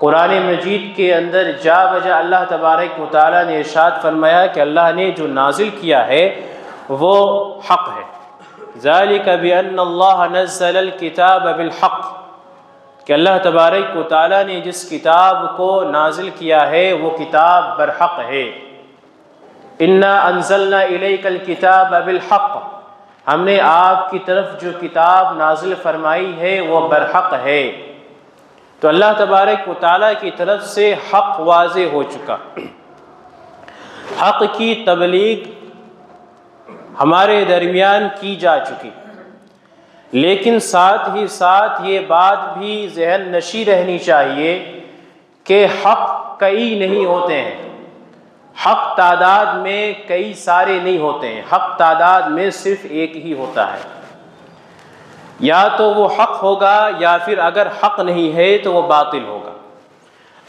قرآن مجید کے اندر جا بجا اللہ تبارک و تعالیٰ نے ارشاد فرمایا کہ اللہ نے جو نازل کیا ہے وہ حق ہے۔ ذالک بأن اللہ نزل الکتاب بالحق، کہ اللہ تبارک و تعالیٰ نے جس کتاب کو نازل کیا ہے وہ کتاب برحق ہے۔ انا انزلنا الیک الکتاب بالحق، ہم نے آپ کی طرف جو کتاب نازل فرمائی ہے وہ برحق ہے۔ تو اللہ تبارک و تعالیٰ کی طرف سے حق واضح ہو چکا، حق کی تبلیغ ہمارے درمیان کی جا چکی، لیکن ساتھ ہی ساتھ یہ بات بھی ذہن نشیں رہنی چاہیے کہ حق کئی نہیں ہوتے ہیں، حق تعداد میں کئی سارے نہیں ہوتے ہیں، حق تعداد میں صرف ایک ہی ہوتا ہے۔ یا تو وہ حق ہوگا یا پھر اگر حق نہیں ہے تو وہ باطل ہوگا۔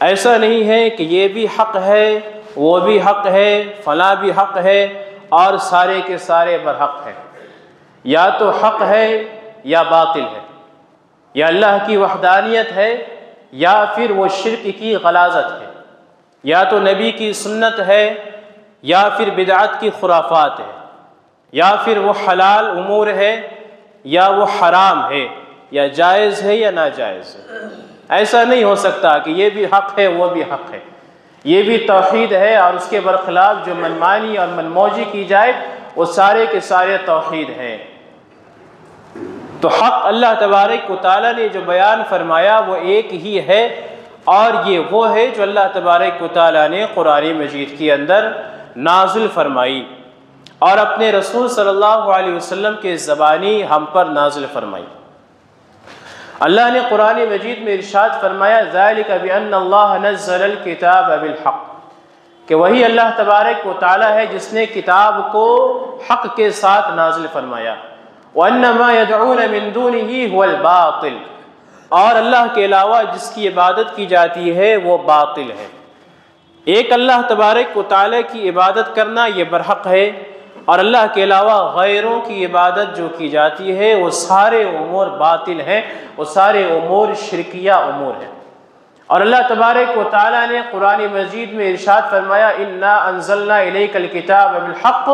ایسا نہیں ہے کہ یہ بھی حق ہے وہ بھی حق ہے فلاں بھی حق ہے اور سارے کے سارے برحق ہیں۔ یا تو حق ہے یا باطل ہے، یا اللہ کی وحدانیت ہے یا پھر وہ شرک کی غلاظت ہے، یا تو نبی کی سنت ہے یا پھر بدعت کی خرافات ہے، یا پھر وہ حلال امور ہے یا وہ حرام ہے، یا جائز ہے یا ناجائز ہے۔ ایسا نہیں ہو سکتا کہ یہ بھی حق ہے وہ بھی حق ہے، یہ بھی توحید ہے اور اس کے برخلاف جو منمانی اور منموجی کی جائے وہ سارے کے سارے توحید ہیں۔ تو حق اللہ تبارک و تعالیٰ نے جو بیان فرمایا وہ ایک ہی ہے، اور یہ وہ ہے جو اللہ تبارک و تعالیٰ نے قرآن مجید کے اندر نازل فرمائی اور اپنے رسول صلی اللہ علیہ وسلم کے زبانی ہم پر نازل فرمائی۔ اللہ نے قرآن مجید میں ارشاد فرمایا ذالک بأن اللہ نزل الکتاب بالحق، کہ وہی اللہ تبارک و تعالیٰ ہے جس نے کتاب کو حق کے ساتھ نازل فرمایا۔ وَأَنَّ مَا يَدْعُونَ مِن دُونِهِ هُوَ الْبَاطِلُ، اور اللہ کے علاوہ جس کی عبادت کی جاتی ہے وہ باطل ہے۔ ایک اللہ تبارک و تعالیٰ کی عبادت کرنا یہ برحق ہے، اور اللہ کے علاوہ غیروں کی عبادت جو کی جاتی ہے وہ سارے امور باطل ہیں، وہ سارے امور شرکیہ امور ہیں۔ اور اللہ تبارک و تعالیٰ نے قرآن مجید میں ارشاد فرمایا انا انزلنا الیک الکتاب بالحق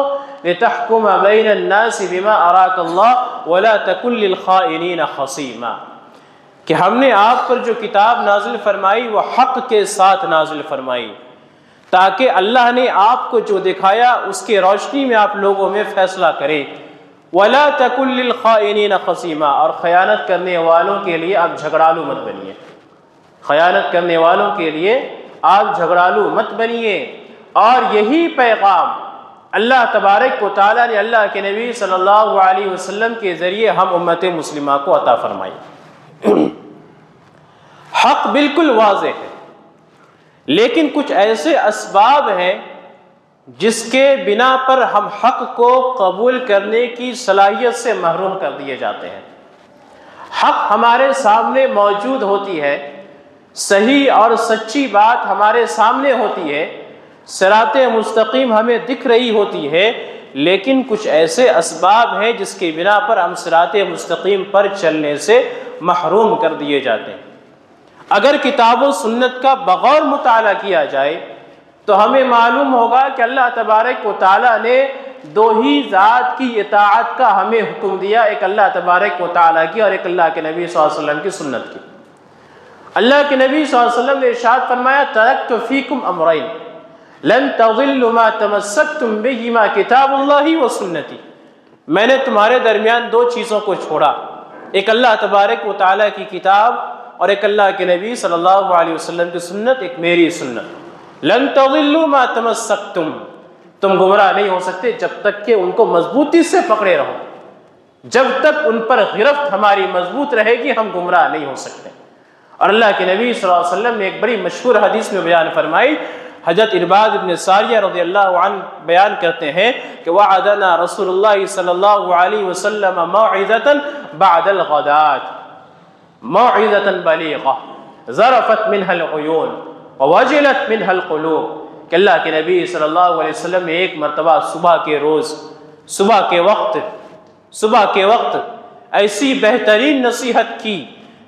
لتحکم بین الناس بما اراک اللہ ولا تکن للخائنین خصیما، کہ ہم نے آپ پر جو کتاب نازل فرمائی وہ حق کے ساتھ نازل فرمائی تاکہ اللہ نے آپ کو جو دکھایا اس کے روشنی میں آپ لوگوں میں فیصلہ کریں۔ وَلَا تَكُن لِّلْخَائِنِينَ خَصِيمًا، اور خیانت کرنے والوں کے لیے آپ جھگڑالو مت بنیے، خیانت کرنے والوں کے لیے آپ جھگڑالو مت بنیے۔ اور یہی پیغام اللہ تبارک و تعالیٰ نے اللہ کے نبی صلی اللہ علیہ وسلم کے ذریعے ہم امت مسلمہ کو عطا فرمائی۔ حق بالکل واضح ہے، لیکن کچھ ایسے اسباب ہیں جس کے بنا پر ہم حق کو قبول کرنے کی صلاحیت سے محروم کر دیے جاتے ہیں۔ حق ہمارے سامنے موجود ہوتی ہے، صحیح اور سچی بات ہمارے سامنے ہوتی ہے، صراط مستقیم ہمیں دکھ رہی ہوتی ہے، لیکن کچھ ایسے اسباب ہیں جس کی بنا پر ہم صراط مستقیم پر چلنے سے محروم کر دیے جاتے ہیں۔ اگر کتاب و سنت کا بغور مطالعہ کیا جائے تو ہمیں معلوم ہوگا کہ اللہ تبارک و تعالیٰ نے دو ہی ذات کی اطاعت کا ہمیں حکم دیا، ایک اللہ تبارک و تعالیٰ کی اور ایک اللہ کے نبی صلی اللہ علیہ وسلم کی سنت کی۔ اللہ کے نبی صلی اللہ علیہ وسلم نے ارشاد فرمایا ترکت فیکم امرین لن تضلوا ما تمسکتم بہما کتاب اللہ و سنتی، میں نے تمہارے درمیان دو چیزوں کو چھوڑا، ایک اللہ تبارک و تعالیٰ کی کتاب اور ایک اللہ کے نبی صلی اللہ علیہ وسلم کی سنت، ایک میری سنت۔ لن تضلوا ما تمسکتم، تم گمراہ نہیں ہو سکتے جب تک کہ ان کو مضبوطی سے پکڑے رہو، جب تک ان پر گرفت ہماری مضبوط رہے گی ہم گمراہ نہیں ہو سکتے۔ اور اللہ کے نبی صلی اللہ علیہ وسلم نے ایک بڑی مشہور حدیث میں بیان فرمائی، حضرت ارباد بن ساریہ رضی اللہ عنہ بیان کرتے ہیں کہ وعدنا رسول اللہ صلی اللہ علیہ وسلم موعظۃ بعد الغداۃ موعظۃ بلیغہ ذرفت منها العیون ووجلت منها القلوب، کہ اللہ کے نبی صلی اللہ علیہ وسلم نے ایک مرتبہ صبح کے وقت ایسی بہترین نصیحت کی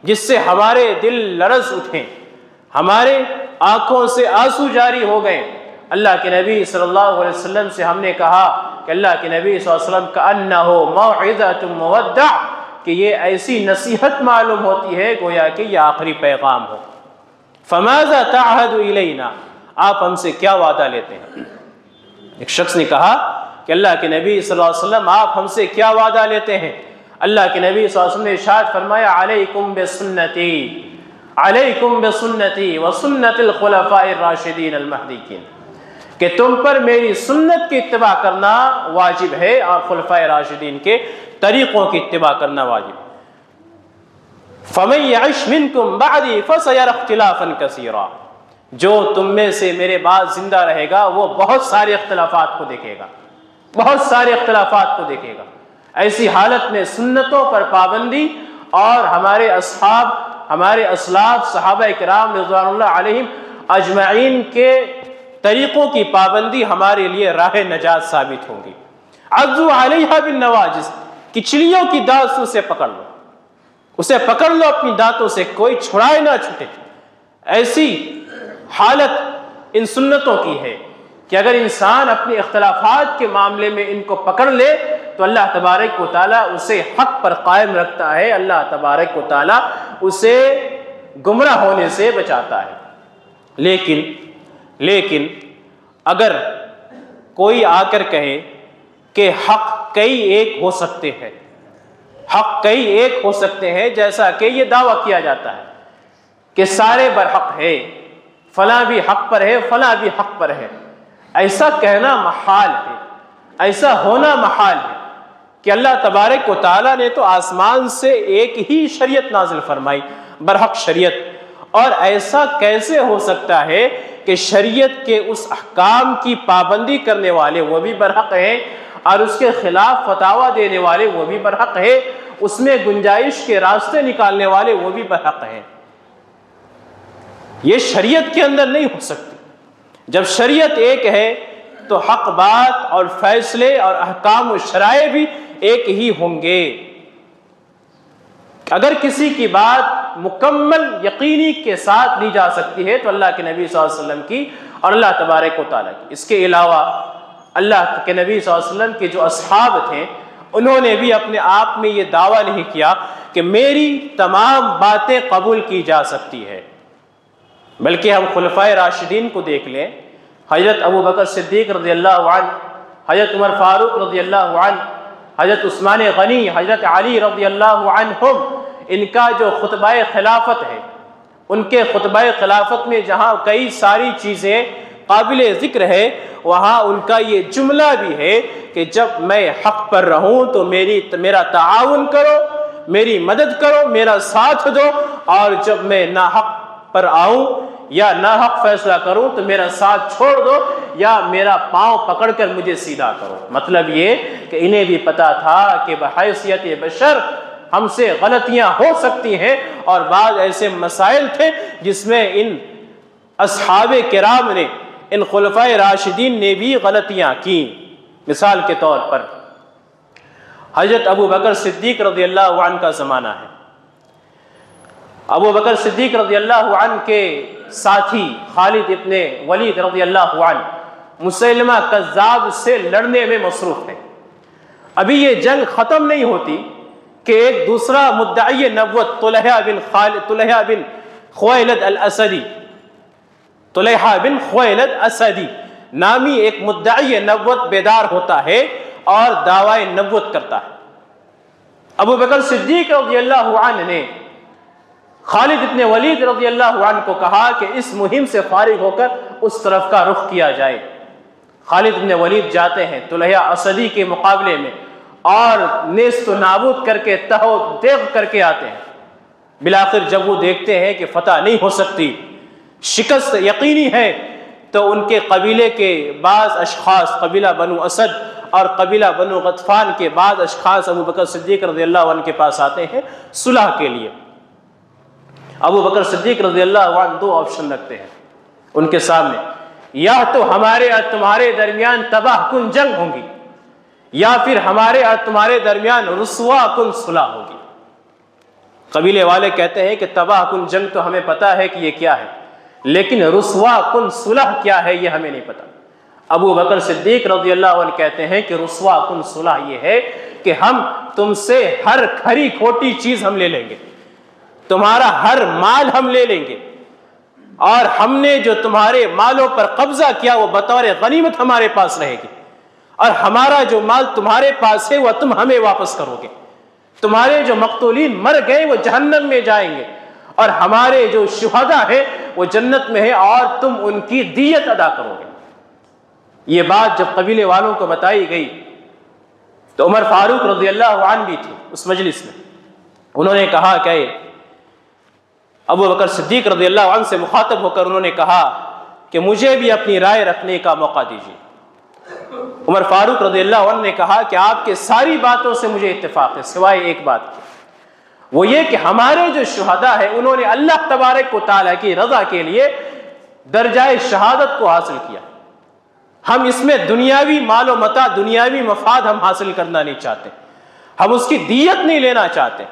جس سے ہمارے دل لرز اٹھیں، ہمارے آنکھوں سے آنسو جاری ہو گئے۔ اللہ کے نبی صلی اللہ علیہ وسلم سے ہم نے کہا کہ اللہ کے نبی صلی اللہ علیہ وسلم کأنہ موعظۃ مودع، کہ یہ ایسی نصیحت معلوم ہوتی ہے گویا کہ یہ آخری پیغام ہو۔ فماذا تعہد الینا، آپ ہم سے کیا وعدہ لیتے ہیں؟ ایک شخص نے کہا کہ اللہ کے نبی صلی اللہ علیہ وسلم آپ ہم سے کیا وعدہ لیتے ہیں؟ اللہ کے نبی صلی اللہ علیہ وسلم نے ارشاد فرمایا علیکم بسنتی، علیکم بسنتی وسنت الخلفاء الراشدین المہدیین، کہ تم پر میری سنت کی اتباع کرنا واجب ہے اور خلفاء راشدین کے طریقوں کی اتباع کرنا واجب ہے۔ فَمَن يَعِشْ مِنْكُمْ بَعْدِي فَسَيَرَى اخْتِلَافًا كَثِيرًا، جو تم میں سے میرے بعد زندہ رہے گا وہ بہت سارے اختلافات کو دیکھے گا، بہت سارے اختلافات کو دیکھے گا۔ ایسی حالت میں سنتوں پر پابندی اور ہمارے اصحاب، ہمارے اسلاف صحابہ کرام رضوان اللہ علیہم اجمعین کے طریقوں کی پابندی ہمارے لیے راہ نجات ثابت ہوگی۔ عضوا علیہا بالنواجذ، کچلیوں کی دانت سے اسے پکڑ لو، اسے پکڑ لو اپنی دانتوں سے، کوئی چھڑائے نہ چھوٹے۔ ایسی حالت ان سنتوں کی ہے کہ اگر انسان اپنے اختلافات کے معاملے میں ان کو پکڑ لے تو اللہ تبارک و تعالیٰ اسے حق پر قائم رکھتا ہے، اللہ تبارک و تعالیٰ اسے گمراہ ہونے سے بچاتا ہے۔ لیکن اگر کوئی آ کر کہے کہ حق کئی ایک ہو سکتے ہیں، حق کئی ایک ہو سکتے ہیں، جیسا کہ یہ دعویٰ کیا جاتا ہے کہ سارے برحق ہے، فلاں بھی حق پر ہے، فلاں بھی حق پر ہے، ایسا کہنا محال ہے، ایسا ہونا محال ہے کہ اللہ تبارک و تعالیٰ نے تو آسمان سے ایک ہی شریعت نازل فرمائی، برحق شریعت، اور ایسا کیسے ہو سکتا ہے کہ شریعت کے اس احکام کی پابندی کرنے والے وہ بھی برحق ہیں اور اس کے خلاف فتاویٰ دینے والے وہ بھی برحق ہیں، اس میں گنجائش کے راستے نکالنے والے وہ بھی برحق ہیں؟ یہ شریعت کے اندر نہیں ہو سکتی۔ جب شریعت ایک ہے تو حق بات اور فیصلے اور احکام و شرائع بھی ایک ہی ہوں گے۔ اگر کسی کی بات مکمل یقینی کے ساتھ لی جا سکتی ہے تو اللہ کے نبی صلی اللہ علیہ وسلم کی اور اللہ تبارک و تعالیٰ کی۔ اس کے علاوہ اللہ کے نبی صلی اللہ علیہ وسلم کے جو اصحاب تھے انہوں نے بھی اپنے آپ میں یہ دعویٰ نہیں کیا کہ میری تمام باتیں قبول کی جا سکتی ہے، بلکہ ہم خلفائے راشدین کو دیکھ لیں، حضرت ابو بکر صدیق رضی اللہ عنہ، حضرت عمر فاروق رضی اللہ عنہ، حضرت عثمان غنی، حضرت علی رضی اللہ عنہم، ان کا جو خطبہ خلافت ہے، ان کے خطبہ خلافت میں جہاں کئی ساری چیزیں قابل ذکر ہے وہاں ان کا یہ جملہ بھی ہے کہ جب میں حق پر رہوں تو میرا تعاون کرو، میری مدد کرو، میرا ساتھ دو، اور جب میں ناحق پر آؤں یا ناحق فیصلہ کروں تو میرا ساتھ چھوڑ دو یا میرا پاؤں پکڑ کر مجھے سیدھا کرو۔ مطلب یہ کہ انہیں بھی پتا تھا کہ بحیثیت بشر ہم سے غلطیاں ہو سکتی ہیں، اور بعض ایسے مسائل تھے جس میں ان اصحاب کرام نے، ان خلفائے راشدین نے بھی غلطیاں کی۔ مثال کے طور پر حضرت ابو بکر صدیق رضی اللہ عنہ کا زمانہ ہے۔ ابو بکر صدیق رضی اللہ عنہ کے ساتھی خالد ابن ولید رضی اللہ عنہ مسیلمہ کذاب سے لڑنے میں مصروف ہیں۔ ابھی یہ جنگ ختم نہیں ہوتی کہ ایک دوسرا مدعی نبوت طلحہ بن خویلد الاسدی، طلحہ بن خویلد اسدی نامی ایک مدعی نبوت بیدار ہوتا ہے اور دعوی نبوت کرتا ہے۔ ابو بکر صدیق رضی اللہ عنہ نے خالد ابن ولید رضی اللہ عنہ کو کہا کہ اس مہم سے فارغ ہو کر اس طرف کا رخ کیا جائے۔ خالد ابن ولید جاتے ہیں طلحہ اسدی کے مقابلے میں اور نیست و نابود کر کے تہو دیغ کر کے آتے ہیں۔ بالآخر جب وہ دیکھتے ہیں کہ فتح نہیں ہو سکتی، شکست یقینی ہے، تو ان کے قبیلے کے بعض اشخاص، قبیلہ بنو اسد اور قبیلہ بنو غطفان کے بعض اشخاص ابو بکر صدیق رضی اللہ عنہ کے پاس آتے ہیں صلح کے لیے۔ ابو بکر صدیق رضی اللہ عنہ دو آپشن رکھتے ہیں ان کے سامنے، یا تو ہمارے اور تمہارے درمیان تباہ کن جنگ ہوگی یا پھر ہمارے اور تمہارے درمیان رسوا کن صلح ہوگی۔ قبیلے والے کہتے ہیں کہ تباہ کن جنگ تو ہمیں پتہ ہے کہ یہ کیا ہے، لیکن رسوا کن صلح کیا ہے یہ ہمیں نہیں پتا۔ ابو بکر صدیق رضی اللہ عنہ کہتے ہیں کہ رسوا کن صلح یہ ہے کہ ہم تم سے ہر کھری کھوٹی چیز ہم لے لیں گے، تمہارا ہر مال ہم لے لیں گے، اور ہم نے جو تمہارے مالوں پر قبضہ کیا وہ بطور غنیمت ہمارے پاس رہے گی، اور ہمارا جو مال تمہارے پاس ہے وہ تم ہمیں واپس کرو گے، تمہارے جو مقتولین مر گئے وہ جہنم میں جائیں گے، اور ہمارے جو شہداء ہیں وہ جنت میں ہیں، اور تم ان کی دیت ادا کرو گے۔ یہ بات جب قبیلے والوں کو بتائی گئی تو عمر فاروق رضی اللہ عنہ بھی تھے اس مجلس میں، انہوں نے کہا کہ ابو بکر صدیق رضی اللہ عنہ سے مخاطب ہو کر انہوں نے کہا کہ مجھے بھی اپنی رائے رکھنے کا موقع دیجیے۔ عمر فاروق رضی اللہ عنہ نے کہا کہ آپ کے ساری باتوں سے مجھے اتفاق ہے سوائے ایک بات کے، وہ یہ کہ ہمارے جو شہداء ہیں انہوں نے اللہ تبارک و تعالیٰ کی رضا کے لیے درجہ شہادت کو حاصل کیا، ہم اس میں دنیاوی مال و متاع، دنیاوی مفاد ہم حاصل کرنا نہیں چاہتے، ہم اس کی دیت نہیں لینا چاہتے،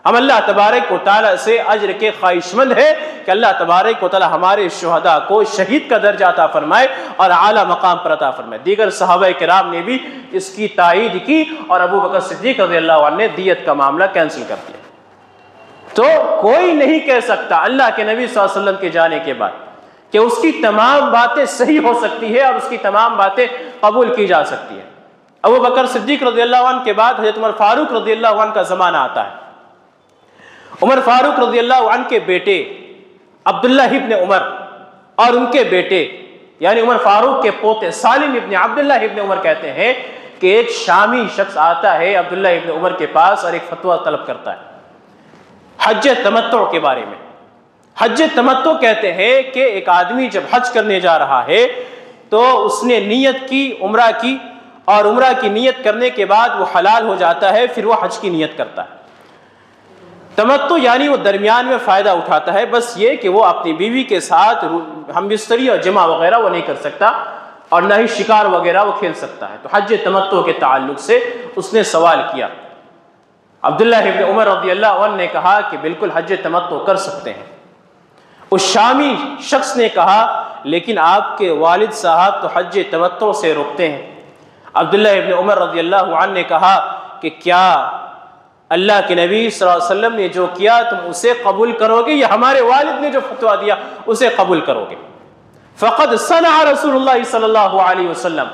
ہم اللہ تبارک و تعالیٰ سے اجر کے خواہش مند ہیں کہ اللہ تبارک و تعالیٰ ہمارے شہداء کو شہید کا درجہ عطا فرمائے اور اعلیٰ مقام پر عطا فرمائے۔ دیگر صحابہ کرام نے بھی اس کی تائید کی اور ابو بکر صدیق رضی اللہ عنہ نے دیت کا معاملہ کینسل کر دیا۔ تو کوئی نہیں کہہ سکتا اللہ کے نبی صلی اللہ علیہ وسلم کے جانے کے بعد کہ اس کی تمام باتیں صحیح ہو سکتی ہے اور اس کی تمام باتیں قبول کی جا سکتی ہیں۔ ابو بکر صدیق رضی اللہ عنہ کے بعد حضرت عمر فاروق رضی اللہ عنہ کا زمانہ آتا ہے۔ عمر فاروق رضی اللہ عنہ کے بیٹے عبداللہ ابن عمر اور ان کے بیٹے یعنی عمر فاروق کے پوتے سالم ابن عبداللہ ابن عمر کہتے ہیں کہ ایک شامی شخص آتا ہے عبداللہ ابن عمر کے پاس اور ایک فتویٰ طلب کرتا ہے حج تمتع کے بارے میں۔ حج تمتع کہتے ہیں کہ ایک آدمی جب حج کرنے جا رہا ہے تو اس نے نیت کی، عمرہ کی، اور عمرہ کی نیت کرنے کے بعد وہ حلال ہو جاتا ہے، پھر وہ حج کی نیت کرتا ہے۔ تمتع یعنی وہ درمیان میں فائدہ اٹھاتا ہے، بس یہ کہ وہ اپنی بیوی کے ساتھ ہم بستری اور جمع وغیرہ وہ نہیں کر سکتا اور نہ ہی شکار وغیرہ وہ کھیل سکتا ہے۔ تو حج تمتع کے تعلق سے اس نے سوال کیا۔ عبداللہ ابن عمر رضی اللہ عنہ نے کہا کہ بالکل حج تمتع کر سکتے ہیں۔ اس شامی شخص نے کہا لیکن آپ کے والد صاحب تو حج تمتع سے روکتے ہیں۔ عبداللہ ابن عمر رضی اللہ عنہ نے کہا کہ کیا اللہ کے نبی صلی اللہ علیہ وسلم نے جو کیا تم اسے قبول کرو گے یا ہمارے والد نے جو فتویٰ دیا اسے قبول کرو گے؟ فقد صنع رسول اللہ صلی اللہ علیہ وسلم،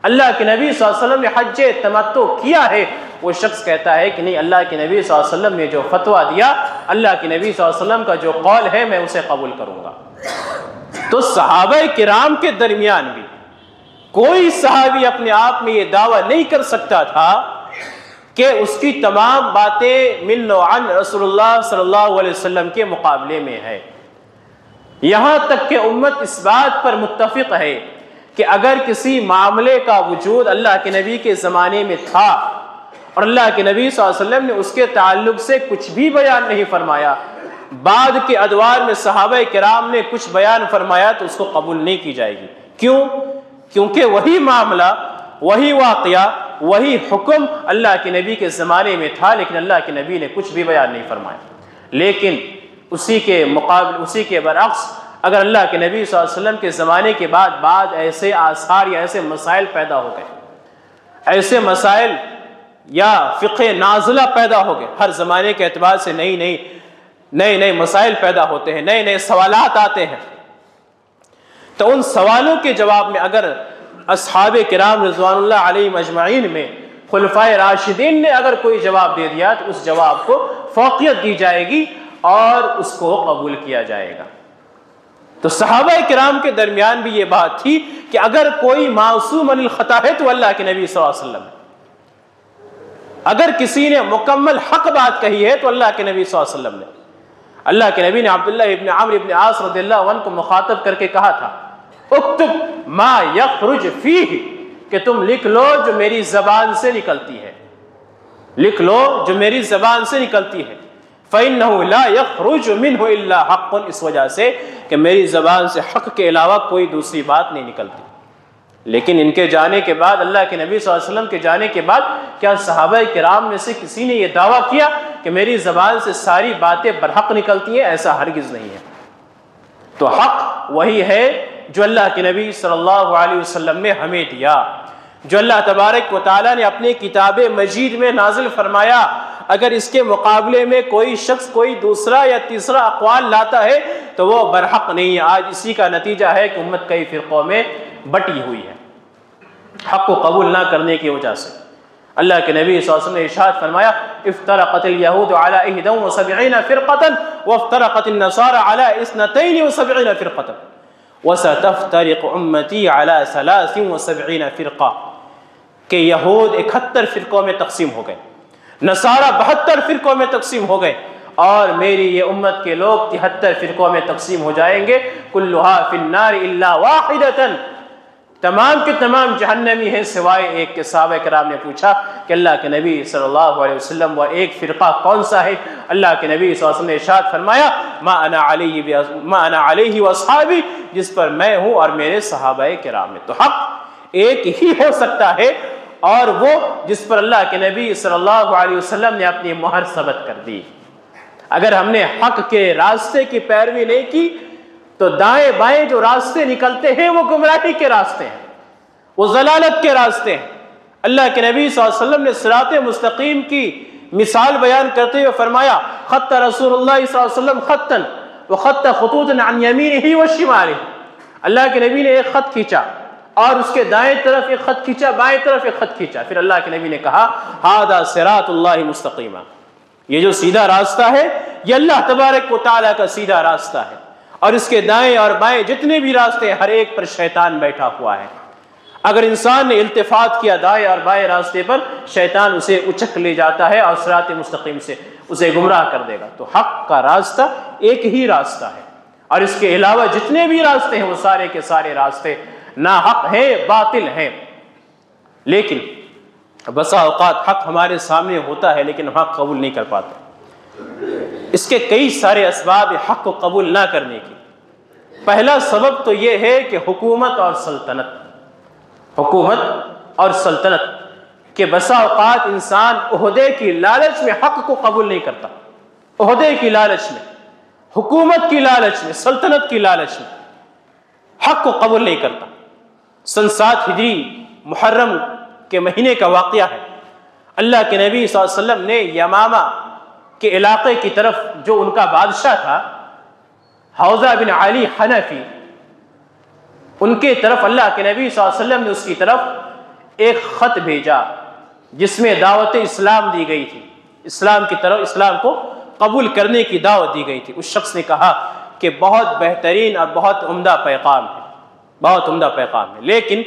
اللہ کے نبی صلی اللہ علیہ وسلم نے حج تمتع کیا ہے۔ وہ شخص کہتا ہے کہ نہیں، اللہ کے نبی صلی اللہ علیہ وسلم نے جو فتویٰ دیا، اللہ کے نبی صلی اللہ علیہ وسلم کا جو قول ہے میں اسے قبول کروں گا۔ تو صحابہ کرام کے درمیان بھی کوئی صحابی اپنے آپ میں یہ دعویٰ نہیں کر سکتا تھا کہ اس کی تمام باتیں من و عن رسول اللہ صلی اللہ علیہ وسلم کے مقابلے میں ہے۔ یہاں تک کہ امت اس بات پر متفق ہے کہ اگر کسی معاملے کا وجود اللہ کے نبی کے زمانے میں تھا اور اللہ کے نبی صلی اللہ علیہ وسلم نے اس کے تعلق سے کچھ بھی بیان نہیں فرمایا، بعد کے ادوار میں صحابہ کرام نے کچھ بیان فرمایا تو اس کو قبول نہیں کی جائے گی۔ کیوں؟ کیونکہ وہی معاملہ، وہی واقعہ، وہی حکم اللہ کے نبی کے زمانے میں تھا لیکن اللہ کے نبی نے کچھ بھی بیان نہیں فرمایا۔ لیکن اسی کے مقابل، اسی کے برعکس اگر اللہ کے نبی صلی اللہ علیہ وسلم کے زمانے کے بعد ایسے آثار یا ایسے مسائل پیدا ہو گئے، ایسے مسائل یا فقہ نازلہ پیدا ہو گئے، ہر زمانے کے اعتبار سے نئے مسائل پیدا ہوتے ہیں، نئے سوالات آتے ہیں، تو ان سوالوں کے جواب میں اگر اصحاب کرام رضوان اللہ علیہم اجمعین میں خلفائے راشدین نے اگر کوئی جواب دے دیا تو اس جواب کو فوقیت دی جائے گی اور اس کو قبول کیا جائے گا۔ تو صحابہ کرام کے درمیان بھی یہ بات تھی کہ اگر کوئی معصوم عن الخطا ہے تو اللہ کے نبی صلی اللہ علیہ وسلم ہے، اگر کسی نے مکمل حق بات کہی ہے تو اللہ کے نبی صلی اللہ علیہ وسلم نے۔ اللہ کے نبی نے عبداللہ ابن عمرو ابن عاص رضی اللہ عنہ کو مخاطب کر کے کہا تھا اکتب ما یخرج فیہ، کہ تم لکھ لو جو میری زبان سے نکلتی ہے، لکھ لو جو میری زبان سے نکلتی ہے، فإنہ لا یخرج منہ الا حق، اس وجہ سے کہ میری زبان سے حق کے علاوہ کوئی دوسری بات نہیں نکلتی۔ لیکن ان کے جانے کے بعد، اللہ کے نبی صلی اللہ علیہ وسلم کے جانے کے بعد، کیا صحابہ کرام میں سے کسی نے یہ دعویٰ کیا کہ میری زبان سے ساری باتیں برحق نکلتی ہیں؟ ایسا ہرگز نہیں ہے۔ تو حق وہی ہے جو اللہ کے نبی صلی اللہ علیہ وسلم نے ہمیں دیا، جو اللہ تبارک و تعالیٰ نے اپنے کتاب مجید میں نازل فرمایا۔ اگر اس کے مقابلے میں کوئی شخص کوئی دوسرا یا تیسرا اقوال لاتا ہے تو وہ برحق نہیں ہے۔ آج اسی کا نتیجہ ہے کہ امت کئی فرقوں میں بٹی ہوئی ہے حق کو قبول نہ کرنے کی وجہ سے۔ اللہ کے نبی صلی اللہ علیہ وسلم نے ارشاد فرمایا افترقت الیہود علی 71 فرقۃ وافترقت النصارى علی 72 فرقۃ وستفترق امتی علی 73 فرقہ، کہ یہود 71 فرقوں میں تقسیم ہو گئے، نصارہ 72 فرقوں میں تقسیم ہو گئے، اور میری یہ امت کے لوگ 73 فرقوں میں تقسیم ہو جائیں گے، کلھا فی النار الا واحدۃ، تمام کے تمام جہنمی ہیں سوائے ایک کے۔ صحابہ کرام نے پوچھا کہ اللہ کے نبی صلی اللہ علیہ وسلم وہ ایک فرقہ کون سا ہے؟ اللہ کے نبی صلی اللہ علیہ وسلم نے ارشاد فرمایا ما انا علیہ واصحابی، جس پر میں ہوں اور میرے صحابہ کرام ہیں۔ تو حق ایک ہی ہو سکتا ہے، اور وہ جس پر اللہ کے نبی صلی اللہ علیہ وسلم نے اپنی مہر ثبت کر دی۔ اگر ہم نے حق کے راستے کی پیروی نہیں کی تو دائیں بائیں جو راستے نکلتے ہیں وہ گمراہی کے راستے ہیں، وہ ضلالت کے راستے ہیں۔ اللہ کے نبی صلی اللہ علیہ وسلم نے صراط مستقیم کی مثال بیان کرتے ہوئے فرمایا خط رسول اللہ صلی اللہ علیہ وسلم خطا وخط خطوطا عن یمینہ وشمالہ، اللہ کے نبی نے ایک خط کھینچا اور اس کے دائیں طرف ایک خط کھینچا، بائیں طرف ایک خط کھینچا، پھر اللہ کے نبی نے کہا ھذا صراط اللہ مستقیما، یہ جو سیدھا راستہ ہے یہ اللہ تبارک و تعالیٰ کا سیدھا راستہ ہے، اور اس کے دائیں اور بائیں جتنے بھی راستے ہیں ہر ایک پر شیطان بیٹھا ہوا ہے۔ اگر انسان نے التفات کیا دائیں اور بائیں راستے پر، شیطان اسے اچک لے جاتا ہے اور صراط مستقیم سے اسے گمراہ کر دے گا۔ تو حق کا راستہ ایک ہی راستہ ہے، اور اس کے علاوہ جتنے بھی راستے ہیں وہ سارے کے سارے راستے ناحق ہیں، باطل ہیں۔ لیکن بسا اوقات حق ہمارے سامنے ہوتا ہے لیکن ہم حق قبول نہیں کر پاتے۔ اس کے کئی سارے اسباب حق کو قبول نہ کرنے کی۔ پہلا سبب تو یہ ہے کہ حکومت اور سلطنت کہ بسا اوقات انسان عہدے کی لالچ میں حق کو قبول نہیں کرتا، عہدے کی لالچ میں، حکومت کی لالچ میں، سلطنت کی لالچ میں حق کو قبول نہیں کرتا۔ سن 7 ہجری محرم کے مہینے کا واقعہ ہے، اللہ کے نبی صلی اللہ علیہ وسلم نے یمامہ کے علاقے کی طرف جو ان کا بادشاہ تھا حوزہ بن علی حنفی، ان کے طرف اللہ کے نبی صلی اللہ علیہ وسلم نے اس کی طرف ایک خط بھیجا جس میں دعوت اسلام دی گئی تھی، اسلام کی طرف اسلام کو قبول کرنے کی دعوت دی گئی تھی۔ اس شخص نے کہا کہ بہت بہترین اور بہت عمدہ پیغام ہے، بہت عمدہ پیغام ہے، لیکن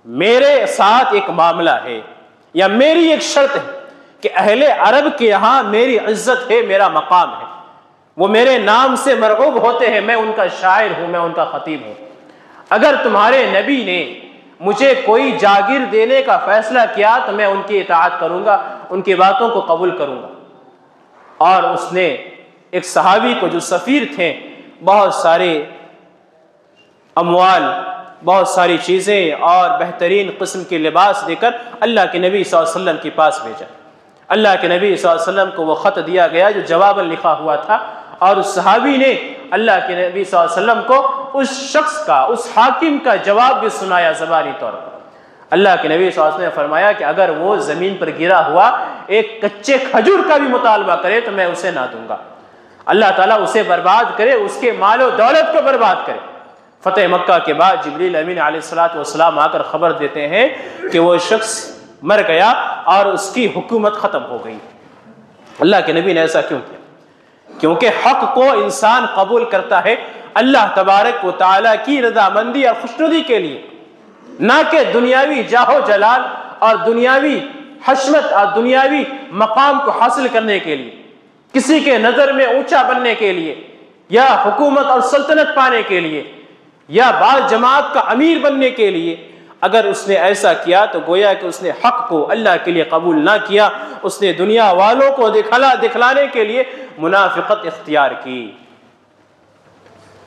میرے ساتھ ایک معاملہ ہے یا میری ایک شرط ہے کہ اہل عرب کے یہاں میری عزت ہے، میرا مقام ہے، وہ میرے نام سے مرغوب ہوتے ہیں، میں ان کا شاعر ہوں، میں ان کا خطیب ہوں۔ اگر تمہارے نبی نے مجھے کوئی جاگیر دینے کا فیصلہ کیا تو میں ان کی اطاعت کروں گا، ان کی باتوں کو قبول کروں گا۔ اور اس نے ایک صحابی کو جو سفیر تھے بہت سارے اموال، بہت ساری چیزیں اور بہترین قسم کے لباس دے کر اللہ کے نبی صلی اللہ علیہ وسلم کے پاس بھیجا۔ اللہ کے نبی صلی اللہ علیہ وسلم کو وہ خط دیا گیا جو جواباً لکھا ہوا تھا، اور اس صحابی نے اللہ کے نبی صلی اللہ علیہ وسلم کو اس شخص کا، اس حاکم کا جواب بھی سنایا زبانی طور پر۔ اللہ کے نبی صلی اللہ علیہ وسلم نے فرمایا کہ اگر وہ زمین پر گرا ہوا ایک کچے کھجور کا بھی مطالبہ کرے تو میں اسے نہ دوں گا۔ اللہ تعالیٰ اسے برباد کرے، اس کے مال و دولت کو برباد کرے۔ فتح مکہ کے بعد جبریل امین علیہ السلام آ کر خبر دیتے ہیں کہ وہ شخص مر گیا اور اس کی حکومت ختم ہو گئی۔ اللہ کے نبی نے ایسا کیوں کیا؟ کیونکہ حق کو انسان قبول کرتا ہے اللہ تبارک و تعالیٰ کی رضامندی اور خوشنودی کے لیے، نہ کہ دنیاوی جاہ و جلال اور دنیاوی حشمت اور دنیاوی مقام کو حاصل کرنے کے لیے، کسی کے نظر میں اونچا بننے کے لیے، یا حکومت اور سلطنت پانے کے لیے، یا بعض جماعت کا امیر بننے کے لیے۔ اگر اس نے ایسا کیا تو گویا کہ اس نے حق کو اللہ کے لیے قبول نہ کیا، اس نے دنیا والوں کو دکھلانے کے لیے منافقت اختیار کی۔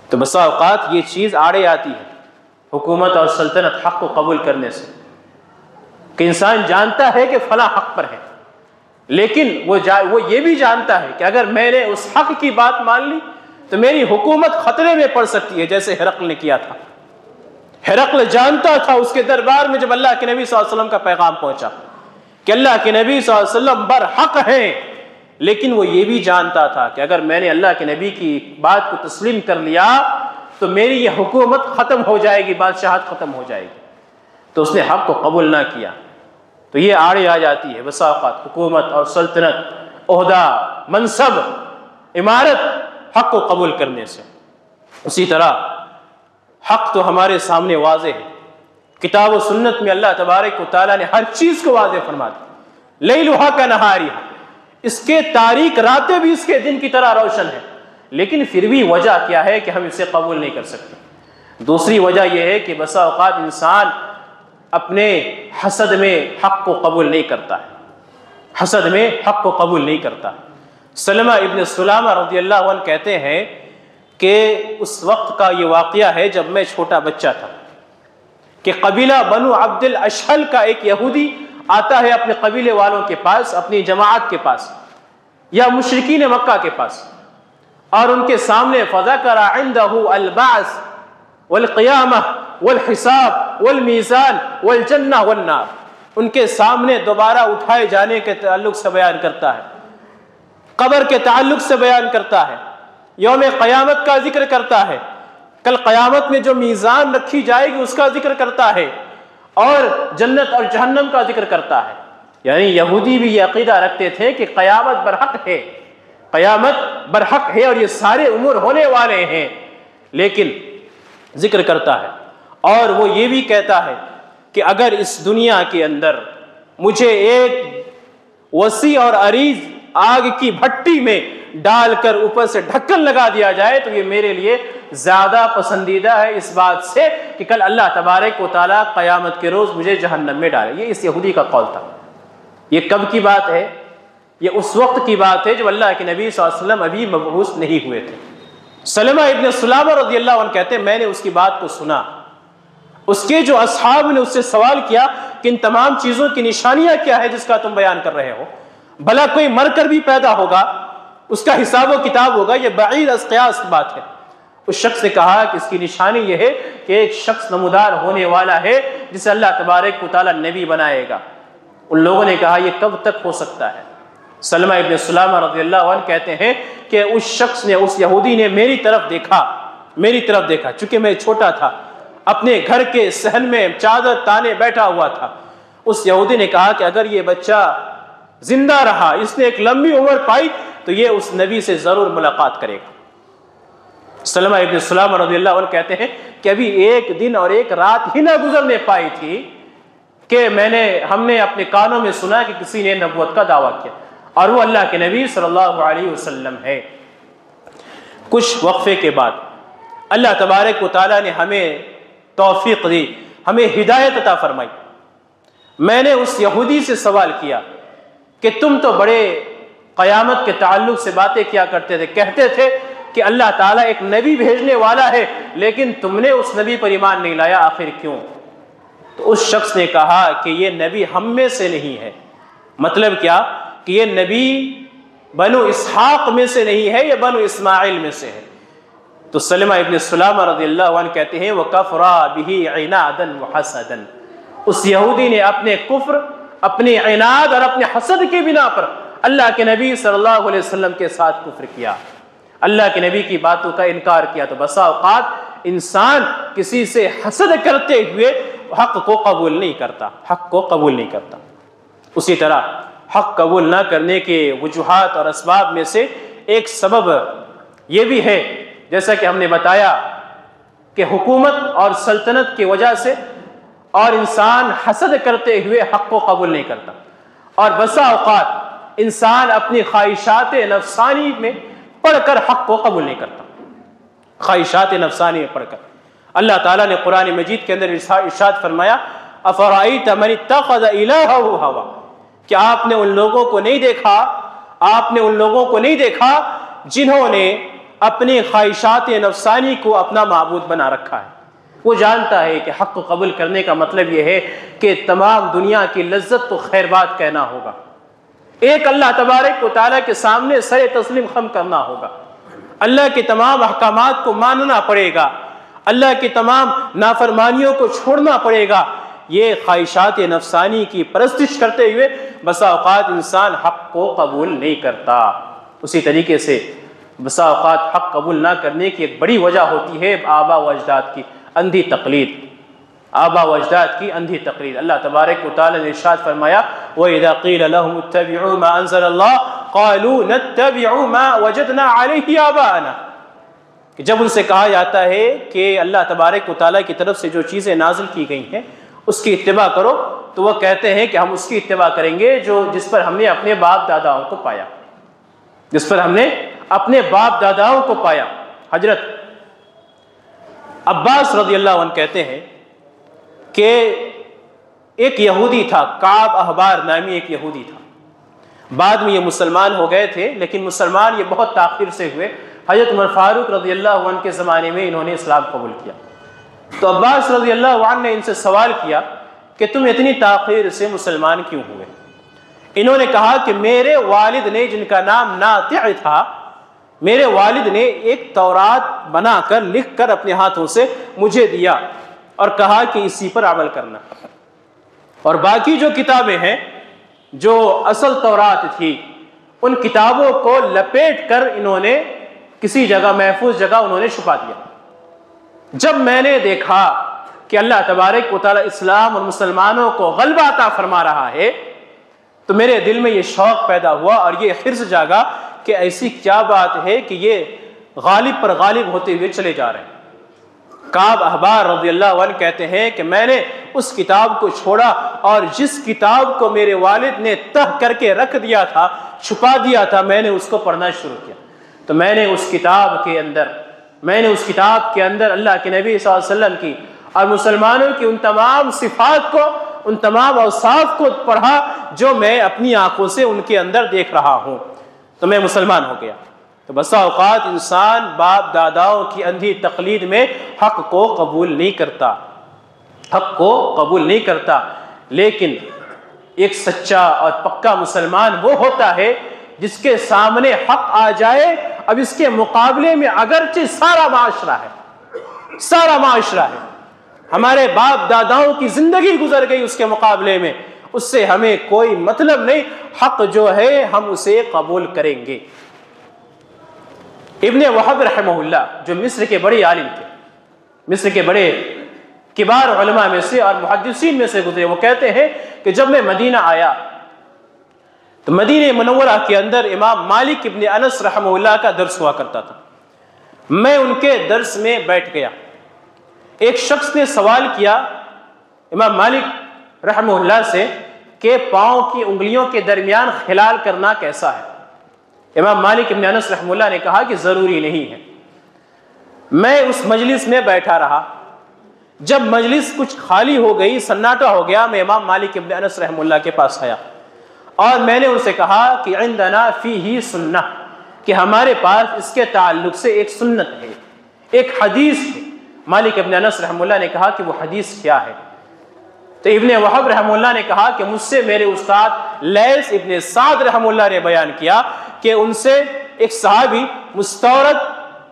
تو بسا اوقات یہ چیز آڑے آتی ہے حکومت اور سلطنت حق کو قبول کرنے سے، کہ انسان جانتا ہے کہ فلاں حق پر ہے، لیکن وہ یہ بھی جانتا ہے کہ اگر میں نے اس حق کی بات مان لی تو میری حکومت خطرے میں پڑ سکتی ہے، جیسے ہرقل نے کیا تھا۔ ہرقل جانتا تھا اس کے دربار میں جب اللہ کے نبی صلی اللہ علیہ وسلم کا پیغام پہنچا کہ اللہ کے نبی صلی اللہ علیہ وسلم برحق ہیں، لیکن وہ یہ بھی جانتا تھا کہ اگر میں نے اللہ کے نبی کی بات کو تسلیم کر لیا تو میری یہ حکومت ختم ہو جائے گی، بادشاہت ختم ہو جائے گی، تو اس نے حق کو قبول نہ کیا۔ تو یہ آڑے آ جاتی ہے بسا اوقات حکومت اور سلطنت، عہدہ، منصب، عمارت حق کو قبول کرنے سے۔ اسی طرح حق تو ہمارے سامنے واضح ہے، کتاب و سنت میں اللہ تبارک و تعالیٰ نے ہر چیز کو واضح فرما دیا، لیلھا کنہارھا، اس کے تاریک راتیں بھی اس کے دن کی طرح روشن ہے، لیکن پھر بھی وجہ کیا ہے کہ ہم اسے قبول نہیں کر سکتے؟ دوسری وجہ یہ ہے کہ بسا اوقات انسان اپنے حسد میں حق کو قبول نہیں کرتا ہے، حسد میں حق کو قبول نہیں کرتا ہے۔ سلمہ ابن سلامہ رضی اللہ عنہ کہتے ہیں کہ اس وقت کا یہ واقعہ ہے جب میں چھوٹا بچہ تھا کہ قبیلہ بنو عبد الاشہل کا ایک یہودی آتا ہے اپنے قبیلے والوں کے پاس، اپنی جماعت کے پاس یا مشرکین مکہ کے پاس، اور ان کے سامنے فذکر عنده البعث والقیامہ والحساب والمیزان والجنہ والنار، ان کے سامنے دوبارہ اٹھائے جانے کے تعلق سے بیان کرتا ہے، قبر کے تعلق سے بیان کرتا ہے، یوم قیامت کا ذکر کرتا ہے، کل قیامت میں جو میزان رکھی جائے گی اس کا ذکر کرتا ہے، اور جنت اور جہنم کا ذکر کرتا ہے۔ یعنی یہودی بھی یہ عقیدہ رکھتے تھے کہ قیامت برحق ہے، قیامت برحق ہے اور یہ سارے امور ہونے والے ہیں، لیکن ذکر کرتا ہے، اور وہ یہ بھی کہتا ہے کہ اگر اس دنیا کے اندر مجھے ایک وسیع اور عریض آگ کی بھٹی میں ڈال کر اوپر سے ڈھکن لگا دیا جائے تو یہ میرے لیے زیادہ پسندیدہ ہے اس بات سے کہ کل اللہ تبارک و تعالیٰ قیامت کے روز مجھے جہنم میں ڈالے۔ یہ اس یہودی کا قول تھا۔ یہ کب کی بات ہے؟ یہ اس وقت کی بات ہے جب اللہ کے نبی صلی اللہ علیہ وسلم ابھی مبعوث نہیں ہوئے تھے۔ سلمہ ابن سلامہ رضی اللہ عنہ کہتے ہیں میں نے اس کی بات کو سنا، اس کے جو اصحاب نے اس سے سوال کیا کہ ان تمام چیزوں کی نشانیاں کیا ہے جس کا تم بیان کر رہے ہو؟ بھلا کوئی مر کر بھی پیدا ہوگا، اس کا حساب و کتاب ہوگا، یہ بعید از قیاس بات ہے۔ اس شخص نے کہا کہ اس کی نشانی یہ ہے کہ ایک شخص نمودار ہونے والا ہے جسے اللہ تبارک و تعالیٰ نبی بنائے گا۔ ان لوگوں نے کہا یہ کب تک ہو سکتا ہے؟ سلمہ ابن سلامہ رضی اللہ عنہ کہتے ہیں کہ اس شخص نے، اس یہودی نے میری طرف دیکھا، چونکہ میں چھوٹا تھا، اپنے گھر کے صحن میں چادر تانے بیٹھا ہوا تھا۔ اس یہودی نے کہا کہ اگر یہ بچہ زندہ رہا، اس نے ایک لمبی عمر پائی تو یہ اس نبی سے ضرور ملاقات کرے گا۔ سلمہ ابن سلامہ رضی اللہ عنہ کہتے ہیں کہ ابھی ایک دن اور ایک رات ہی نہ گزرنے پائی تھی کہ ہم نے اپنے کانوں میں سنا کہ کسی نے نبوت کا دعویٰ کیا، اور وہ اللہ کے نبی صلی اللہ علیہ وسلم ہے۔ کچھ وقفے کے بعد اللہ تبارک و تعالیٰ نے ہمیں توفیق دی، ہمیں ہدایت عطا فرمائی۔ میں نے اس یہودی سے سوال کیا کہ تم تو بڑے قیامت کے تعلق سے باتیں کیا کرتے تھے، کہتے تھے کہ اللہ تعالیٰ ایک نبی بھیجنے والا ہے، لیکن تم نے اس نبی پر ایمان نہیں لایا، آخر کیوں؟ تو اس شخص نے کہا کہ یہ نبی ہم میں سے نہیں ہے۔ مطلب کیا؟ کہ یہ نبی بنو اسحاق میں سے نہیں ہے، یہ بنو اسماعیل میں سے ہے۔ تو سلمہ ابن سلامہ رضی اللہ عنہ کہتے ہیں وَكَفْرَا بِهِ عِنَادًا وَحَسَدًا، اس یہودی نے اپنے کفر، اپنی عناد اور اپنے حسد کی بنا پر اللہ کے نبی صلی اللہ علیہ وسلم کے ساتھ کفر کیا، اللہ کے نبی کی باتوں کا انکار کیا۔ تو بسا اوقات انسان کسی سے حسد کرتے ہوئے حق کو قبول نہیں کرتا، اسی طرح حق قبول نہ کرنے کے وجوہات اور اسباب میں سے ایک سبب یہ بھی ہے، جیسا کہ ہم نے بتایا کہ حکومت اور سلطنت کی وجہ سے اور انسان حسد کرتے ہوئے حق کو قبول نہیں کرتا، اور بسا اوقات انسان اپنی خواہشات نفسانی میں پڑھ کر حق کو قبول نہیں کرتا، خواہشات نفسانی میں پڑھ کر۔ اللہ تعالیٰ نے قرآن مجید کے اندر ارشاد فرمایا افرأیت من اتخذ الہہ ہوا، کہ آپ نے ان لوگوں کو نہیں دیکھا جنہوں نے اپنی خواہشات نفسانی کو اپنا معبود بنا رکھا ہے۔ وہ جانتا ہے کہ حق کو قبول کرنے کا مطلب یہ ہے کہ تمام دنیا کی لذت کو خیر بات کہنا ہوگا، ایک اللہ تبارک و تعالیٰ کے سامنے سر تسلیم خم کرنا ہوگا، اللہ کے تمام احکامات کو ماننا پڑے گا، اللہ کی تمام نافرمانیوں کو چھوڑنا پڑے گا۔ یہ خواہشات نفسانی کی پرستش کرتے ہوئے بسا اوقات انسان حق کو قبول نہیں کرتا۔ اسی طریقے سے بسا اوقات حق قبول نہ کرنے کی ایک بڑی وجہ ہوتی ہے آبا و اجداد کی اندھی تقلید، آبا و اجداد کی اندھی تقلید۔ اللہ تبارک و تعالی نے ارشاد فرمایا وَإِذَا قِيلَ لَهُمُ اتَّبِعُوا مَا أَنزَلَ اللَّهُ قَالُوا نَتَّبِعُ مَا وَجَدْنَا عَلَيْهِ آبَاءَنَا، کہ جب ان سے کہا جاتا ہے کہ اللہ تبارک و تعالی کی طرف سے جو چیزیں نازل کی گئی ہیں اس کی اتباع کرو، تو وہ کہتے ہیں کہ ہم اس کی اتباع کریں گے جس پر ہم نے اپنے باپ داداؤں کو پایا، جس پر ہم نے اپنے باپ داداؤں کو پایا۔ حضرت عباس رضی اللہ عنہ کہتے ہیں کہ ایک یہودی تھا، کعب احبار نامی ایک یہودی تھا، بعد میں یہ مسلمان ہو گئے تھے، لیکن مسلمان یہ بہت تاخیر سے ہوئے۔ حضرت عمر فاروق رضی اللہ عنہ کے زمانے میں انہوں نے اسلام قبول کیا، تو عباس رضی اللہ عنہ نے ان سے سوال کیا کہ تم اتنی تاخیر سے مسلمان کیوں ہوئے؟ انہوں نے کہا کہ میرے والد نے، جن کا نام ناطع تھا، میرے والد نے ایک تورات بنا کر لکھ کر اپنے ہاتھوں سے مجھے دیا اور کہا کہ اسی پر عمل کرنا، اور باقی جو کتابیں ہیں جو اصل تورات تھی ان کتابوں کو لپیٹ کر انہوں نے کسی جگہ محفوظ جگہ انہوں نے چھپا دیا۔ جب میں نے دیکھا کہ اللہ تبارک و تعالی اسلام اور مسلمانوں کو غلبہ عطا فرما رہا ہے تو میرے دل میں یہ شوق پیدا ہوا اور یہ حرص جاگا کہ ایسی کیا بات ہے کہ یہ غالب پر غالب ہوتے ہوئے چلے جا رہے ہیں۔ کعب احبار رضی اللہ عنہ کہتے ہیں کہ میں نے اس کتاب کو چھوڑا اور جس کتاب کو میرے والد نے تہ کر کے رکھ دیا تھا، چھپا دیا تھا، میں نے اس کو پڑھنا شروع کیا، تو میں نے اس کتاب کے اندر اللہ کے نبی صلی اللہ علیہ وسلم کی اور مسلمانوں کی ان تمام صفات کو، ان تمام اوصاف کو پڑھا جو میں اپنی آنکھوں سے ان کے اندر دیکھ رہا ہوں، تو میں مسلمان ہو گیا۔ تو بسا اوقات انسان باپ داداؤں کی اندھی تقلید میں حق کو قبول نہیں کرتا، حق کو قبول نہیں کرتا، لیکن ایک سچا اور پکا مسلمان وہ ہوتا ہے جس کے سامنے حق آ جائے، اب اس کے مقابلے میں اگرچہ سارا معاشرہ ہے، ہمارے باپ داداؤں کی زندگی گزر گئی اس کے مقابلے میں، اس سے ہمیں کوئی مطلب نہیں، حق جو ہے ہم اسے قبول کریں گے۔ ابن وہب رحمہ اللہ جو مصر کے بڑے عالم تھے، مصر کے بڑے کبار علماء میں سے اور محدثین میں سے گزرے، وہ کہتے ہیں کہ جب میں مدینہ آیا تو مدینہ منورہ کے اندر امام مالک ابن انس رحمہ اللہ کا درس ہوا کرتا تھا، میں ان کے درس میں بیٹھ گیا۔ ایک شخص نے سوال کیا امام مالک رحمہ اللہ سے کہ پاؤں کی انگلیوں کے درمیان خلال کرنا کیسا ہے؟ امام مالک ابن انس رحمہ اللہ نے کہا کہ ضروری نہیں ہے۔ میں اس مجلس میں بیٹھا رہا، جب مجلس کچھ خالی ہو گئی، سناٹا ہو گیا، میں امام مالک ابن انس رحمہ اللہ کے پاس آیا اور میں نے ان سے کہا کہ عندنا فیہ سنہ، کہ ہمارے پاس اس کے تعلق سے ایک سنت ہے، ایک حدیث ہے۔ مالک ابن انس رحمہ اللہ نے کہا کہ وہ حدیث کیا ہے؟ تو ابن وہب رحمہ اللہ نے کہا کہ مجھ سے میرے استاد لیث ابن سعد رحمہ اللہ نے بیان کیا کہ ان سے ایک صحابی مستورد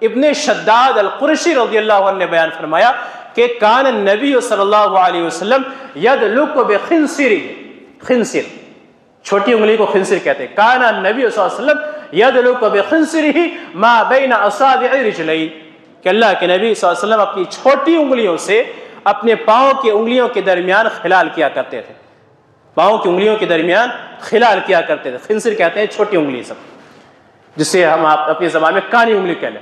ابن شداد القرشی رضی اللہ عنہ نے بیان فرمایا کہ کان النبی صلی اللہ علیہ وسلم یدلک بخنصر، خنصر چھوٹی انگلی کو خنصر کہتے ہیں، کان النبی صلی اللہ علیہ وسلم یدلک بخنصرہ ما بین اصابع رجلئی، کہ اللہ کے نبی صلی اللہ علیہ وسلم اپنی چھوٹی انگلیوں سے اپنے پاؤں کی انگلیوں کے درمیان خلال کیا کرتے تھے، پاؤں کی انگلیوں کے درمیان خلال کیا کرتے تھے۔ خنصر کہتے ہیں چھوٹی انگلی سب، جسے ہم اپنی زبان میں کانی انگلی کہہ لیں۔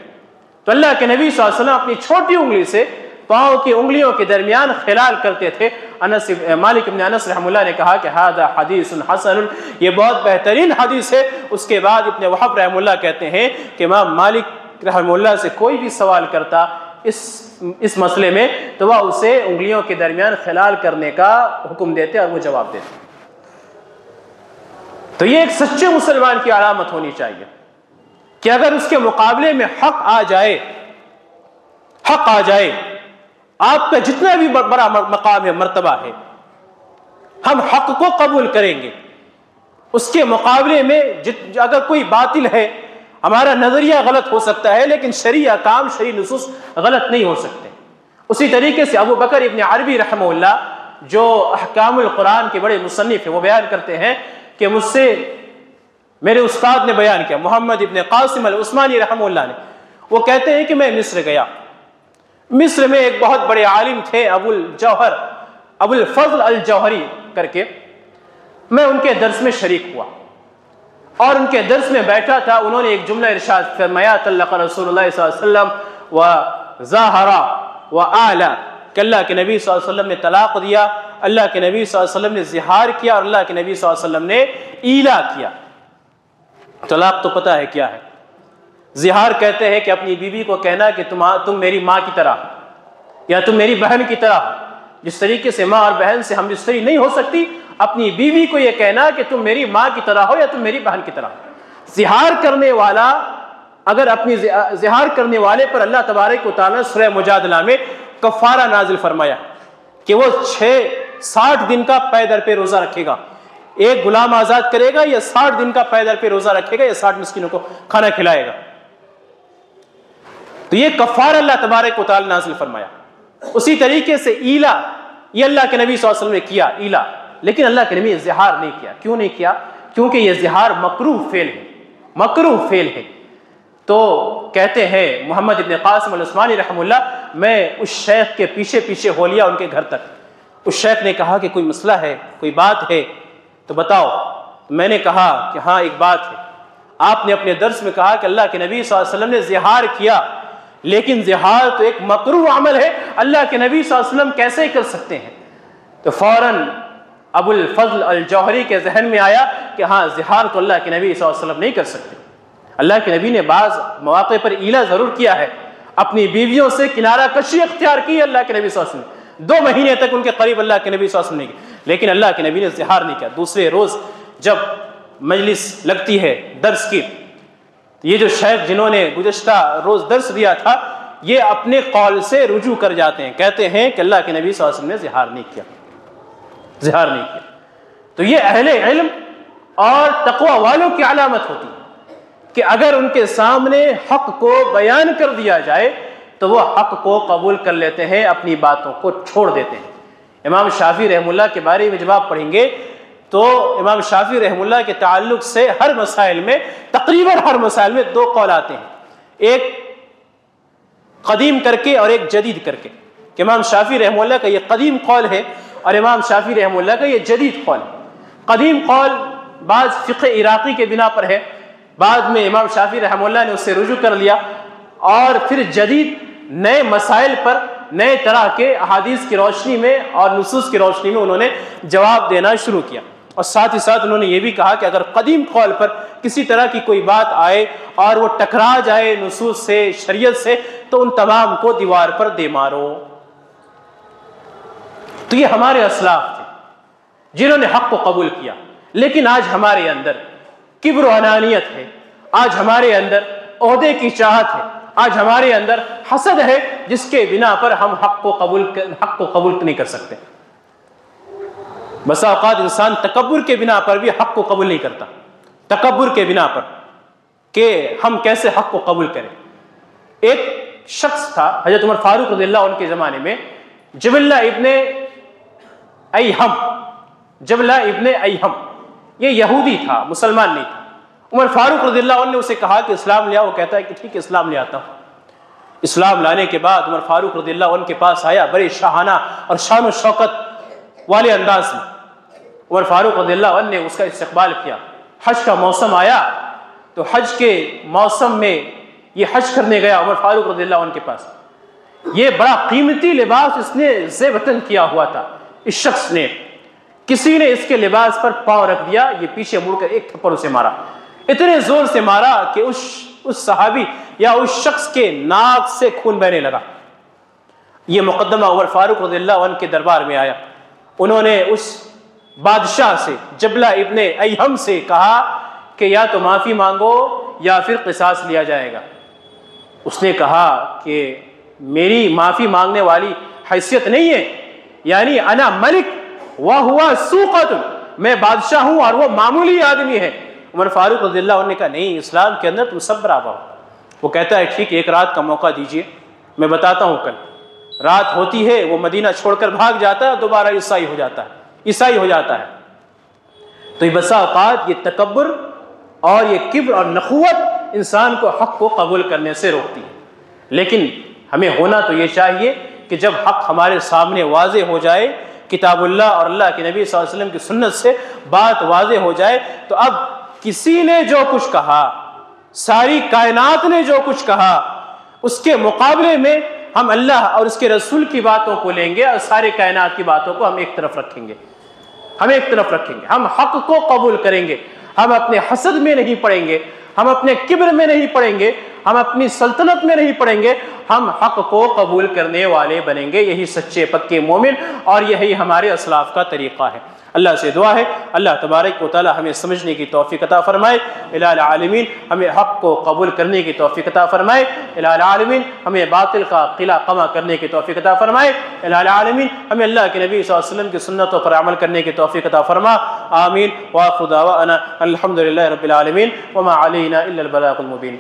تو اللہ کے نبی صلی اللہ علیہ وسلم اپنی چھوٹی انگلی سے پاؤں کی انگلیوں کے درمیان خلال کرتے تھے۔ مالک ابن انس رحمہ اللہ نے کہا کہ ھذا حدیث حسن، یہ بہت بہترین حدیث ہے۔ اس کے بعد ابن وہب رحمہ اللہ کہتے ہیں کہ امام مالک رحمہ اللہ سے کوئی بھی سوال کرتا اس مسئلے میں تو وہ اسے انگلیوں کے درمیان خلال کرنے کا حکم دیتے اور وہ جواب دیتے۔ تو یہ ایک سچے مسلمان کی علامت ہونی چاہیے کہ اگر اس کے مقابلے میں حق آ جائے، آپ کا جتنا بھی بڑا مقام ہے، مرتبہ ہے، ہم حق کو قبول کریں گے۔ اس کے مقابلے میں اگر کوئی باطل ہے ہمارا نظریہ غلط ہو سکتا ہے لیکن شرعی احکام شرعی نصوص غلط نہیں ہو سکتے۔ اسی طریقے سے ابو بکر ابن عربی رحمہ اللہ جو احکام القرآن کے بڑے مصنف ہیں، وہ بیان کرتے ہیں کہ مجھ سے میرے استاد نے بیان کیا، محمد ابن قاسم العثمانی رحمہ اللہ نے، وہ کہتے ہیں کہ میں مصر گیا، مصر میں ایک بہت بڑے عالم تھے ابو الفضل الجوہری کر کے، میں ان کے درس میں شریک ہوا اور ان کے درس میں بیٹھا تھا۔ انہوں نے ایک جملہ ارشاد فرمایا، طلق رسول اللہ صلی اللہ علیہ وسلم وظاہرا وآلا، کہ اللہ کے نبی صلی اللہ علیہ وسلم نے طلاق دیا، اللہ کے نبی صلی اللہ علیہ وسلم نے زہار کیا اور اللہ کے نبی صلی اللہ علیہ وسلم نے ایلا کیا۔ طلاق تو پتہ ہے کیا ہے، زہار کہتے ہیں کہ اپنی بیوی کو کہنا کہ تم میری ماں کی طرح یا تم میری بہن کی طرح، جس طریقے سے ماں اور بہن سے ہم بستری نہیں ہو سکتی، اپنی بیوی کو یہ کہنا کہ تم میری ماں کی طرح ہو یا تم میری بہن کی طرح ہو۔ زہار کرنے والا اگر اپنی زہار کرنے والے پر اللہ تبارک و تعالیٰ سورہ مجادلہ میں کفارہ نازل فرمایا کہ وہ 60 دن کا پے در پہ روزہ رکھے گا، ایک غلام آزاد کرے گا یا 60 دن کا پے در پہ روزہ رکھے گا یا 60 مسکینوں کو کھانا کھلائے گا۔ تو یہ کفارہ اللہ تبارک و تعالیٰ نازل فرمایا۔ اسی طریقے سے ایلا، یہ اللہ کے نبی صلی اللہ علیہ وسلم نے کیا ایلا، لیکن اللہ کے نبی نے زہار نہیں کیا۔ کیوں نہیں کیا؟ کیونکہ یہ زہار مکروہ فعل ہے، مکروہ فعل ہے۔ تو کہتے ہیں محمد ابن قاسم العثمانی رحمہ اللہ، میں اس شیخ کے پیچھے پیچھے ہو لیا ان کے گھر تک۔ اس شیخ نے کہا کہ کوئی مسئلہ ہے، کوئی بات ہے تو بتاؤ۔ میں نے کہا کہ ہاں ایک بات ہے، آپ نے اپنے درس میں کہا کہ اللہ کے نبی صلی اللہ علیہ وسلم نے زہار کیا، لیکن زہار تو ایک مکروہ عمل ہے، اللہ کے نبی صلی اللہ علیہ وسلم کیسے کر سکتے ہیں؟ تو فوراً ابو الفضل الجوہری کے ذہن میں آیا کہ ہاں زہار تو اللہ کے نبی صلی اللہ علیہ وسلم نہیں کر سکتے۔ اللہ کے نبی نے بعض مواقع پر ایلا ضرور کیا ہے، اپنی بیویوں سے کنارہ کشی اختیار کی اللہ کے نبی صلی اللہ علیہ وسلم، 2 مہینے تک ان کے قریب اللہ کے نبی صلی اللہ علیہ وسلم نے کی، لیکن اللہ کے نبی نے زہار نہیں کیا۔ دوسرے روز جب مجلس لگتی ہے درس کی، یہ جو شیخ جنہوں نے گزشتہ روز درس دیا تھا، یہ اپنے قول سے رجوع کر جاتے ہیں، کہتے ہیں کہ اللہ کے نبی صلی اللہ علیہ وسلم نے زہار نہیں کیا، زہار نہیں کیا۔ تو یہ اہل علم اور تقوی والوں کی علامت ہوتی ہے کہ اگر ان کے سامنے حق کو بیان کر دیا جائے تو وہ حق کو قبول کر لیتے ہیں، اپنی باتوں کو چھوڑ دیتے ہیں۔ امام شافعی رحمہ اللہ کے بارے میں جب آپ پڑھیں گے تو امام شافعی رحمہ اللہ کے تعلق سے ہر مسائل میں، تقریباً ہر مسائل میں 2 قول آتے ہیں، ایک قدیم کر کے اور ایک جدید کر کے، کہ امام شافعی رحمہ اللہ کا یہ قدیم قول ہے اور امام شافعی رحمہ اللہ کا یہ جدید قول ہے۔ قدیم قول بعض فقہ عراقی کے بنا پر ہے، بعد میں امام شافعی رحمہ اللہ نے اس سے رجوع کر لیا، اور پھر جدید نئے مسائل پر نئے طرح کے احادیث کی روشنی میں اور نصوص کی روشنی میں انہوں نے جواب دینا شروع کیا۔ اور ساتھ ہی ساتھ انہوں نے یہ بھی کہا کہ اگر قدیم قول پر کسی طرح کی کوئی بات آئے اور وہ ٹکرا جائے نصوص سے، شریعت سے، تو ان تمام کو دیوار پر دے مارو۔ تو یہ ہمارے اسلاف تھے جنہوں نے حق کو قبول کیا، لیکن آج ہمارے اندر کبر و انانیت ہے، آج ہمارے اندر عہدے کی چاہت ہے، آج ہمارے اندر حسد ہے، جس کے بنا پر ہم حق کو قبول نہیں کر سکتے۔ بسا اوقات انسان تکبر کے بنا پر بھی حق کو قبول نہیں کرتا، تکبر کے بنا پر کہ ہم کیسے حق کو قبول کریں۔ ایک شخص تھا حضرت عمر فاروق رضی اللہ عنہ کے زمانے میں، جبلہ ابن ایہم، یہ یہودی تھا، مسلمان نہیں تھا۔ عمر فاروق رضی اللہ عنہ نے اسے کہا کہ اسلام لے آؤ، وہ کہتا ہے کہ ٹھیک ہے اسلام لے آتا ہوں۔ اسلام لانے کے بعد عمر فاروق رضی اللہ عنہ کے پاس آیا، بڑے شاہانہ اور شان و شوکت والے انداز میں۔ عمر فاروق رضی اللہ عنہ نے اس کا استقبال کیا۔ حج کا موسم آیا تو حج کے موسم میں یہ حج کرنے گیا عمر فاروق رضی اللہ عنہ کے پاس۔ یہ بڑا قیمتی لباس اس نے زیب وطن کیا ہوا تھا، اس شخص نے، کسی نے اس کے لباس پر پاؤں رکھ دیا، یہ پیچھے مڑ کر ایک تھپڑ اسے مارا، اتنے زور سے مارا کہ اس صحابی یا اس شخص کے ناک سے خون بہنے لگا۔ یہ مقدمہ عمر فاروق رضی اللہ عنہ کے دربار میں آیا۔ انہوں نے اس بادشاہ سے، جبلہ ابن ایہم سے کہا کہ یا تو معافی مانگو یا پھر قصاص لیا جائے گا۔ اس نے کہا کہ میری معافی مانگنے والی حیثیت نہیں ہے، یعنی انا ملک وہو سوقۃ، میں بادشاہ ہوں اور وہ معمولی آدمی ہے، عمر فاروق رضی اللہ عنہ نے کہا نہیں، اسلام کے اندر تم سب برابر ہو۔ وہ کہتا ہے ٹھیک، ایک رات کا موقع دیجئے، میں بتاتا ہوں کل۔ رات ہوتی ہے، وہ مدینہ چھوڑ کر بھاگ جاتا ہے اور دوبارہ عیسائی ہو جاتا ہے۔ تو یہ بسا اوقات یہ تکبر اور یہ کبر اور نخوت انسان کو حق کو قبول کرنے سے روکتی ہے۔ لیکن ہمیں ہونا تو یہ چاہیے کہ جب حق ہمارے سامنے واضح ہو جائے، کتاب اللہ اور اللہ کے نبی صلی اللہ علیہ وسلم کی سنت سے بات واضح ہو جائے، تو اب کسی نے جو کچھ کہا، ساری کائنات نے جو کچھ کہا، اس کے مقابلے میں ہم اللہ اور اس کے رسول کی باتوں کو لیں گے اور سارے کائنات کی باتوں کو ہم ایک طرف رکھیں گے۔ ہم حق کو قبول کریں گے، ہم اپنے حسد میں نہیں پڑیں گے، ہم اپنے کبر میں نہیں پڑیں گے، ہم اپنی سلطنت میں نہیں پڑیں گے، ہم حق کو قبول کرنے والے بنیں گے۔ یہی سچے پکے مومن اور یہی ہمارے اسلاف کا طریقہ ہے۔ اللہ سے دعا ہے اللہ تبارک و تعالی ہمیں سمجھنے کی توفیق عطا فرمائے۔ الہ العالمین ہمیں حق کو قبول کرنے کی توفیق عطا فرمائے۔ الہ العالمین ہمیں باطل کا قلع قمع کرنے کی توفیق عطا فرمائے۔ الہ العالمین ہمیں اللہ کے نبی صلی اللہ علیہ وسلم کی سنتوں پر عمل کرنے کی توفیق عطا فرما۔ آمین وآخر دعوانا الحمد للہ رب العالمین وما علینا الا البلاغ المبین۔